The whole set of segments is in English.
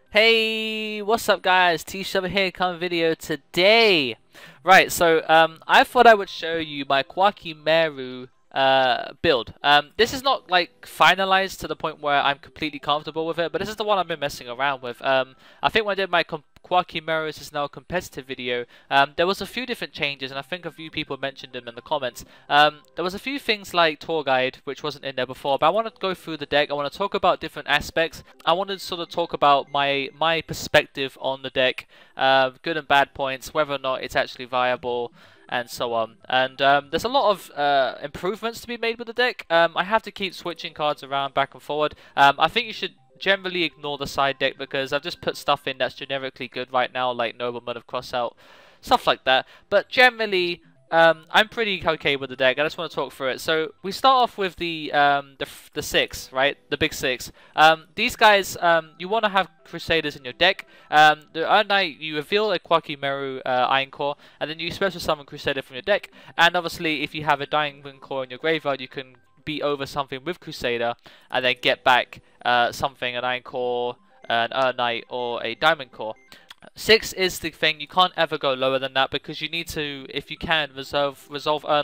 Hey, what's up guys? Thetcglover here, come video today. Right, so I thought I would show you my Koa'ki Meiru build. This is not like finalized to the point where I'm completely comfortable with it, but this is the one I've been messing around with. I think when I did my Koa'ki Meiru's is now a competitive video, there was a few different changes, and I think a few people mentioned them in the comments. There was a few things like tour guide, which wasn't in there before, but I want to go through the deck. I want to talk about different aspects. I want to sort of talk about my perspective on the deck, good and bad points, whether or not it's actually viable, and so on. And there's a lot of improvements to be made with the deck. I have to keep switching cards around back and forward. I think you should generally ignore the side deck because I've just put stuff in that's generically good right now, like Nobleman of Crossout, stuff like that. But generally, I'm pretty okay with the deck. I just want to talk through it. So we start off with the six, right? The big six. These guys, you want to have Crusaders in your deck. The night you reveal a Koa'ki Meiru Iron Core, and then you special summon Crusader from your deck. And obviously, if you have a Diamond Core in your graveyard, you can beat over something with Crusader, and then get back something, an Iron Core, an Knight, or a Diamond Core. 6 is the thing. You can't ever go lower than that because you need to, if you can, resolve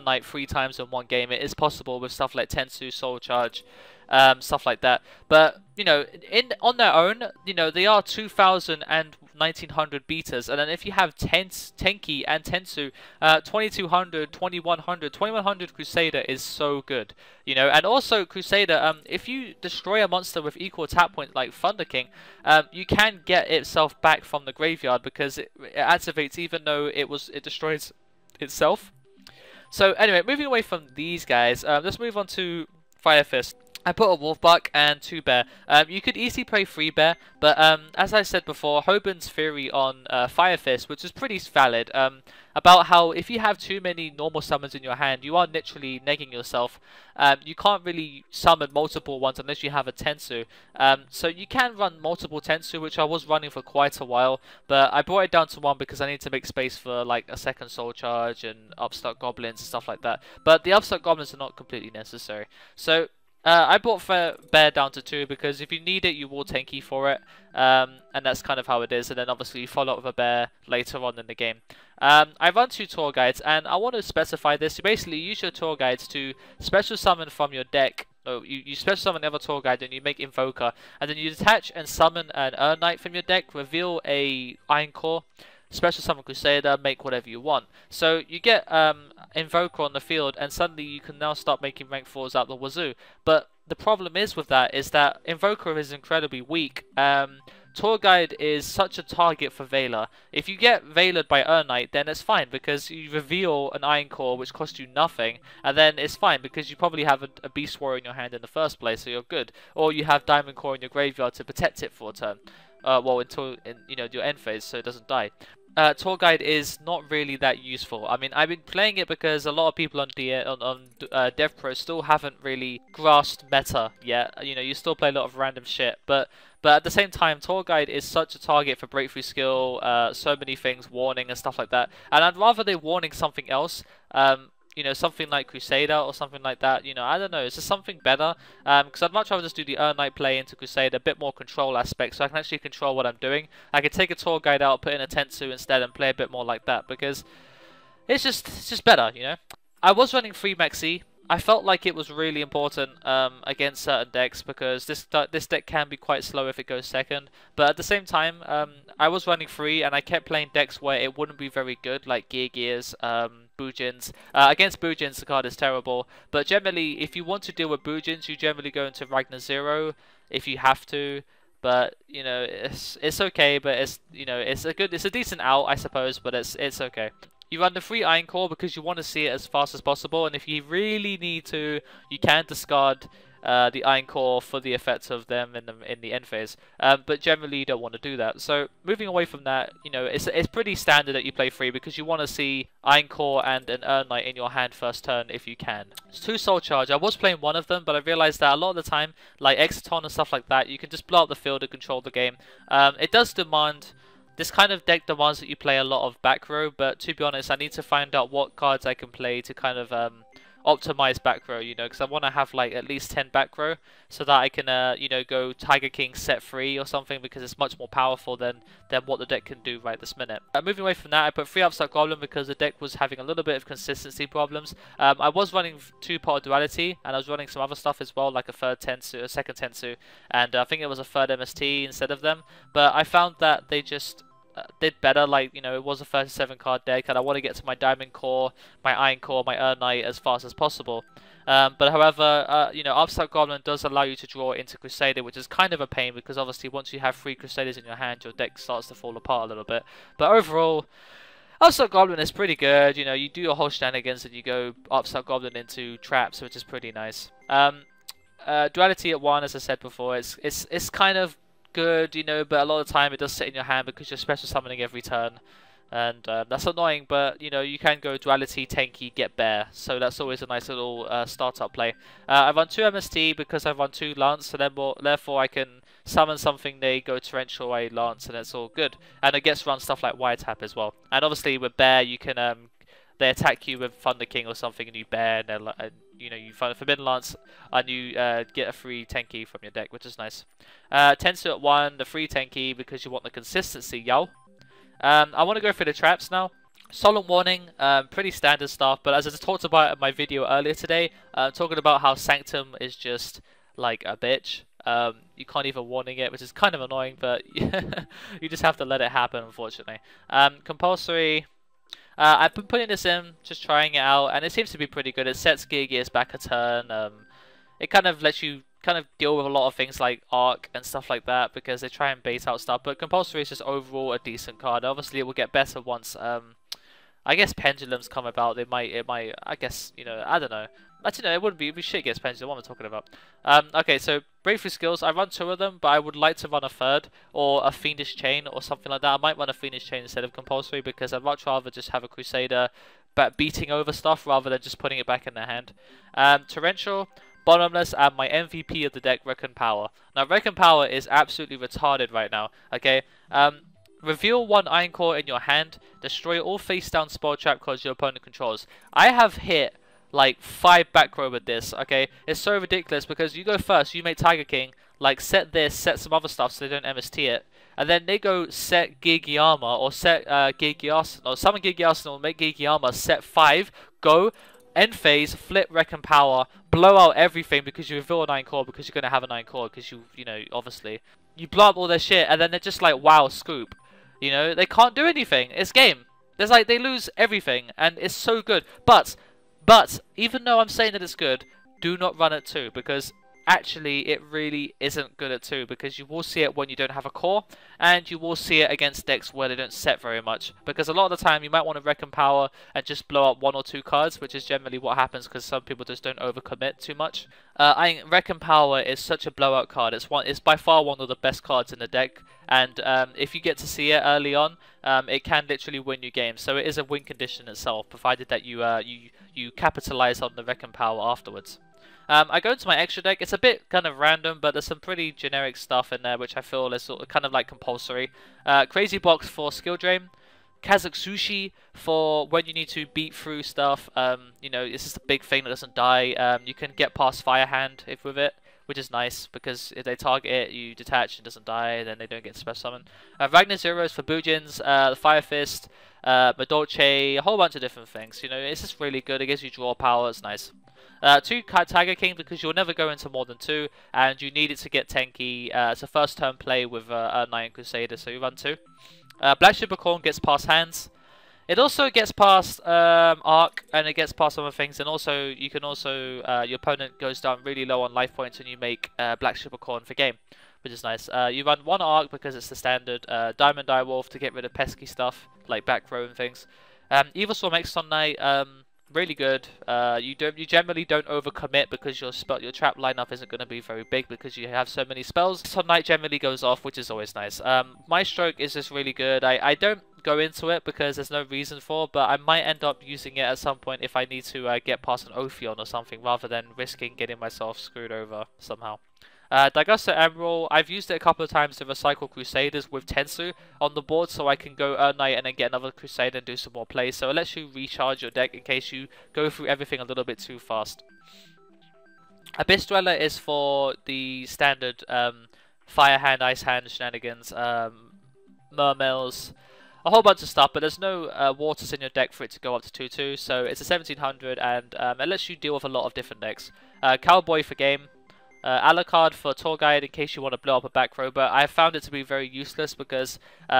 Knight 3 times in one game. It is possible with stuff like Tensu, Soul Charge, stuff like that. But you know, on their own, you know, they are 2000 and 1900 beaters, and then if you have Tenki and Tensu, 2200, 2100 Crusader is so good, you know. And also Crusader, if you destroy a monster with equal tap point like Thunder King, you can get itself back from the graveyard because it activates even though it destroys itself. So anyway, moving away from these guys, let's move on to Fire Fist. I put a Wolfbuck and 2 Bear. You could easily play 3 Bear, but as I said before, Hoban's theory on Fire Fist, which is pretty valid, about how if you have too many normal summons in your hand, you are literally negging yourself. You can't really summon multiple ones unless you have a Tensu. So you can run multiple Tensu, which I was running for quite a while, but I brought it down to 1 because I need to make space for like a second Soul Charge and Upstart Goblins and stuff like that. But the Upstart Goblins are not completely necessary. So I brought Bear down to 2 because if you need it, you will Tenki for it, and that's kind of how it is. And then obviously you follow up with a Bear later on in the game. I run 2 tour guides, and I want to specify this. You basically use your tour guides to special summon from your deck. Oh, you special summon another tour guide, and you make Invoker, and then you detach and summon an Knight from your deck, reveal a Iron Core, special summon Crusader, make whatever you want. So you get Invoker on the field, and suddenly you can now start making rank 4s out the wazoo. But the problem is with that is that Invoker is incredibly weak. Tour Guide is such a target for Veiler. If you get Veilered by Knight, then it's fine because you reveal an Iron Core which costs you nothing, and then it's fine because you probably have a Beast Warrior in your hand in the first place, so you're good. Or you have Diamond Core in your graveyard to protect it for a turn. Well, until you know, your end phase, so it doesn't die. Tour Guide is not really that useful. I mean, I've been playing it because a lot of people on DevPro still haven't really grasped meta yet. You know, you still play a lot of random shit, but at the same time, Tour Guide is such a target for breakthrough skill, so many things, warning and stuff like that. And I'd rather they warning something else. You know, something like Crusader or something like that. You know, I don't know. It's just something better. Because I'd much rather just do the Knight play into Crusader, a bit more control aspect, so I can actually control what I'm doing. I could take a tour guide out, put in a Tensu instead, and play a bit more like that because it's just better. You know, I was running 3 Maxi. I felt like it was really important against certain decks because this deck can be quite slow if it goes second. But at the same time, I was running 3 and I kept playing decks where it wouldn't be very good, like Gears, Boojins. Against Boojins, the card is terrible. But generally, if you want to deal with Boojins, you generally go into Ragnar 0 if you have to. But you know, it's okay. But it's, you know, it's a decent out, I suppose. But it's okay. You run the 3 Iron Core because you want to see it as fast as possible, and if you really need to, you can discard the Iron Core for the effects of them in the end phase. But generally, you don't want to do that. So moving away from that, you know, it's pretty standard that you play 3 because you want to see Iron Core and an Knight in your hand first turn if you can. It's 2 Soul Charge. I was playing one of them, but I realized that a lot of the time, like Exiton and stuff like that, you can just blow up the field and control the game. It does demand. This kind of deck demands that you play a lot of back row, but to be honest, I need to find out what cards I can play to kind of optimize back row, you know, because I want to have like at least 10 back row so that I can, you know, go Tiger King set 3 or something, because it's much more powerful than what the deck can do right this minute. Moving away from that, I put 3 Upstart Goblin because the deck was having a little bit of consistency problems. I was running 2 Pot of Duality, and I was running some other stuff as well, like a third Tensu, a second Tensu, and I think it was a third MST instead of them. But I found that they just did better. Like, you know, it was a 37 card deck, and I want to get to my Diamond Core, my Iron Core, my Ur Knight as fast as possible. But however, you know, Upstart Goblin does allow you to draw into Crusader, which is kind of a pain, because obviously once you have 3 Crusaders in your hand, your deck starts to fall apart a little bit. But overall, Upstart Goblin is pretty good. You know, you do your whole shenanigans and you go Upstart Goblin into traps, which is pretty nice. Duality at 1, as I said before, it's kind of good, you know, but a lot of the time it does sit in your hand because you're special summoning every turn, and that's annoying. But you know, you can go Duality, Tanky, get Bear, so that's always a nice little startup play. I run 2 MST because I run 2 Lance, so therefore I can summon something, they go Torrential, I Lance, and it's all good. And it gets run stuff like Wire Tap as well. And obviously with Bear, you can they attack you with Thunder King or something, and you Bear, and you know, you find a Forbidden Lance, and you get a free Tenki from your deck, which is nice. Tensu at 1, the free Tenki, because you want the consistency, yo. I want to go through the traps now. Solemn Warning, pretty standard stuff, but as I talked about in my video earlier today, talking about how Sanctum is just like a bitch. You can't even warning it, which is kind of annoying, but you just have to let it happen, unfortunately. Compulsory. I've been putting this in, just trying it out, and it seems to be pretty good. It sets Gear Gears back a turn. It kind of lets you kind of deal with a lot of things like Arc and stuff like that, because they try and bait out stuff. But Compulsory is just overall a decent card. Obviously, it will get better once I guess Pendulums come about. It might, I guess, you know, I don't know. Actually, no, it wouldn't be shit against Pendulum. What am I talking about? Okay, so Breakthrough Skills. I run 2 of them, but I would like to run a third, or a Fiendish Chain, or something like that. I might run a Fiendish Chain instead of Compulsory, because I'd much rather just have a Crusader beating over stuff, rather than just putting it back in their hand. Torrential, Bottomless, and my MVP of the deck, Reckon Power. Now, Reckon Power is absolutely retarded right now, okay? Reveal 1 Iron Core in your hand, destroy all face-down spell trap cards your opponent controls. I have hit like 5 back row with this, okay? It's so ridiculous, because you go first, you make Tiger King, like set this, set some other stuff so they don't MST it, and then they go set Gigiyama, or set Gigi-Arsenal, or summon Gigi-Arsenal, make Gigiyama, set 5, go, end phase, flip Reckon Power, blow out everything because you reveal a 9 core, because you're going to have a 9 core, because you know, obviously. You blow up all their shit, and then they're just like, wow, scoop. You know, they can't do anything. It's game. There's like, they lose everything, and it's so good. But, even though I'm saying that it's good, do not run at 2, because actually it really isn't good at 2, because you will see it when you don't have a core, and you will see it against decks where they don't set very much, because a lot of the time you might want to Reckon Power and just blow up 1 or 2 cards, which is generally what happens, because some people just don't overcommit too much. I think Reckon Power is such a blowout card. It's by far one of the best cards in the deck, and if you get to see it early on, it can literally win you games. So it is a win condition itself, provided that you capitalize on the Reckon Power afterwards. I go into my extra deck. It's a bit kind of random, but there's some pretty generic stuff in there which I feel is sort of kind of like compulsory. Crazy Box for skill drain. Kazakh Sushi for when you need to beat through stuff. You know, it's just a big thing that doesn't die. You can get past Fire Hand with it, which is nice, because if they target it, you detach and doesn't die, then they don't get special summon. Ragnar Zeros for Bujins, the Fire Fist, Madolche, a whole bunch of different things. You know, it's just really good. It gives you draw power. It's nice. 2 Tiger King, because you'll never go into more than 2, and you need it to get Tenki. It's a first turn play with a Knight and Crusader, so you run 2. Black Supercorn gets past hands. It also gets past Arc, and it gets past other things, and also you can also your opponent goes down really low on life points, and you make Black Supercorn for game, which is nice. You run 1 Arc because it's the standard. Diamond Direwolf to get rid of pesky stuff like back row and things. Evil Storm Exxon Knight, really good. You generally don't overcommit, because your trap lineup isn't going to be very big, because you have so many spells. Sun Knight generally goes off, which is always nice. My Stroke is just really good. I don't go into it because there's no reason for, but I might end up using it at some point if I need to get past an Ophion or something, rather than risking getting myself screwed over somehow. Daigusto Emerald, I've used it a couple of times to recycle Crusaders with Tensu on the board, so I can go Earth Knight and then get another Crusader and do some more plays. So it lets you recharge your deck in case you go through everything a little bit too fast. Abyss Dweller is for the standard Fire Hand, Ice Hand shenanigans, Mermails, a whole bunch of stuff, but there's no waters in your deck for it to go up to 2/2, so it's a 1700 and it lets you deal with a lot of different decks. Cowboy for game, Alucard for tour guide in case you want to blow up a back row, but I found it to be very useless because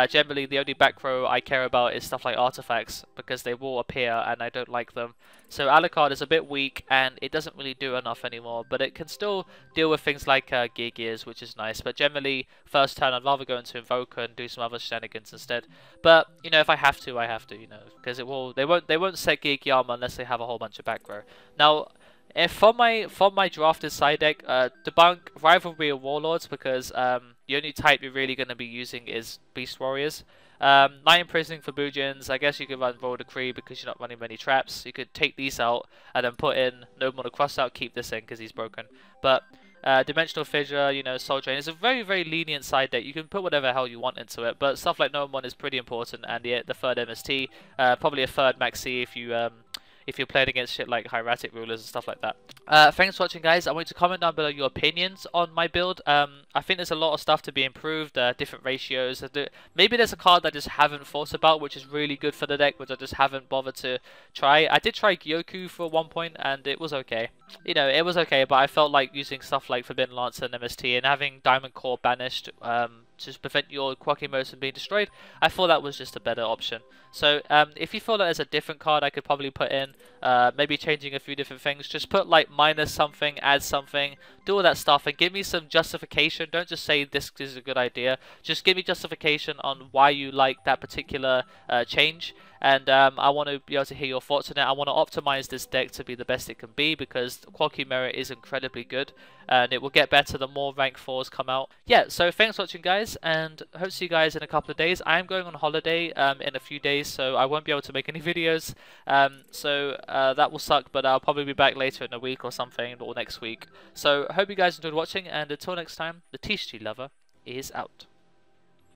generally the only back row I care about is stuff like artifacts because they will appear and I don't like them. So Alucard is a bit weak and it doesn't really do enough anymore, but it can still deal with things like Gear Gears, which is nice. But generally, first turn I'd rather go into Invoker and do some other shenanigans instead. But you know, if I have to, I have to. You know, because they won't set Gear Gear Armor unless they have a whole bunch of back row. Now, if from my drafted side deck, debunk Rivalry of Warlords because the only type you're really going to be using is Beast Warriors. Night Imprisoning for Bujins, I guess you could run Royal Decree because you're not running many traps. You could take these out and then put in Nobleman of Crossout, keep this in because he's broken. But Dimensional Fissure, you know, Soul Drain is a very, very lenient side deck. You can put whatever hell you want into it, but stuff like Nobleman is pretty important, and the third MST, probably a third Maxi if you're playing against shit like Hieratic Rulers and stuff like that. Thanks for watching, guys. I want you to comment down below your opinions on my build. I think there's a lot of stuff to be improved, different ratios. Maybe there's a card that I just haven't thought about, which is really good for the deck, which I just haven't bothered to try. I did try Gyoku for one point, and it was okay. You know, it was okay, but I felt like using stuff like Forbidden Lance and MST and having Diamond Core banished to prevent your Koa'ki modes from being destroyed, I thought that was just a better option. So if you feel that there's a different card I could probably put in, maybe changing a few different things, just put like minus something, add something, do all that stuff, and give me some justification. Don't just say this is a good idea, just give me justification on why you like that particular change. And I want to be able to hear your thoughts on it. I want to optimize this deck to be the best it can be because Koa'ki Meiru is incredibly good and it will get better the more rank 4s come out. Yeah, so thanks for watching, guys, and hope to see you guys in a couple of days. I am going on holiday in a few days, so I won't be able to make any videos. That will suck, but I'll probably be back later in a week or something, or next week. So I hope you guys enjoyed watching, and until next time, the Thetcglover is out.